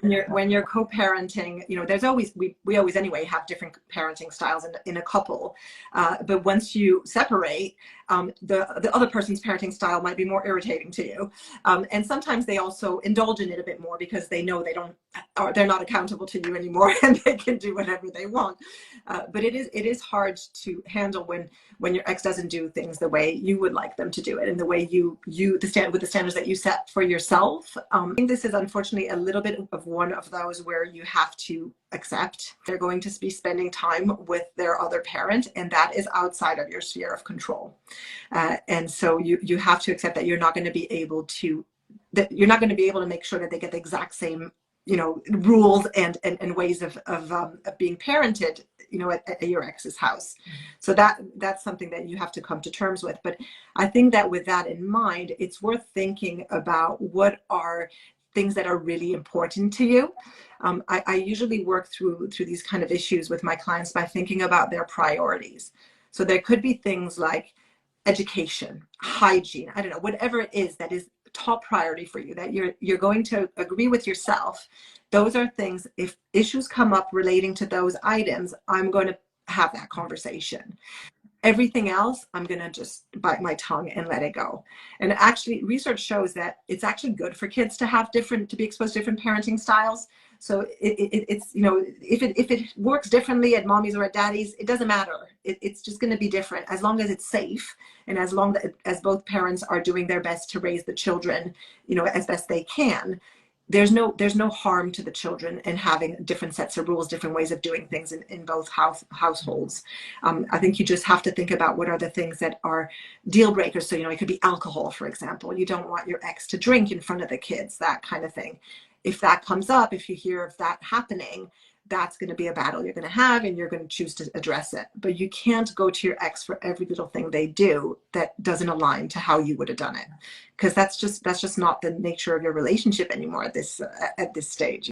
when you're co-parenting, there's always we always anyway have different parenting styles in a couple, but once you separate, the other person's parenting style might be more irritating to you, and sometimes they also indulge in it a bit more because they know they're not accountable to you anymore and they can do whatever they want. But it is hard to handle when your ex doesn't do things the way you would like them to do it and the way with the standards that you set for yourself. I think this is unfortunately a little bit of one of those where you have to accept they're going to be spending time with their other parent, and that is outside of your sphere of control. And so you have to accept that you're not going to be able to make sure that they get the exact same rules and ways of being parented at your ex's house. So that's something that you have to come to terms with. But I think that with that in mind, it's worth thinking about what are things that are really important to you. I usually work through these kind of issues with my clients by thinking about their priorities. So there could be things like education, hygiene, I don't know, whatever it is that is top priority for you, that you're going to agree with yourself. Those are things, if issues come up relating to those items, I'm going to have that conversation. Everything else, I'm going to just bite my tongue and let it go. And actually, research shows that it's actually good for kids to be exposed to different parenting styles. So it's, if it works differently at mommy's or at daddy's, it doesn't matter. It's just going to be different as long as it's safe and as long as both parents are doing their best to raise the children, as best they can. There's no harm to the children in having different sets of rules, different ways of doing things in both households. I think you just have to think about what are the things that are deal breakers. So, it could be alcohol, for example. You don't want your ex to drink in front of the kids, that kind of thing. If that comes up, if you hear of that happening, that's going to be a battle you're going to have, and you're going to choose to address it. But you can't go to your ex for every little thing they do that doesn't align to how you would have done it, because that's just not the nature of your relationship anymore at this stage.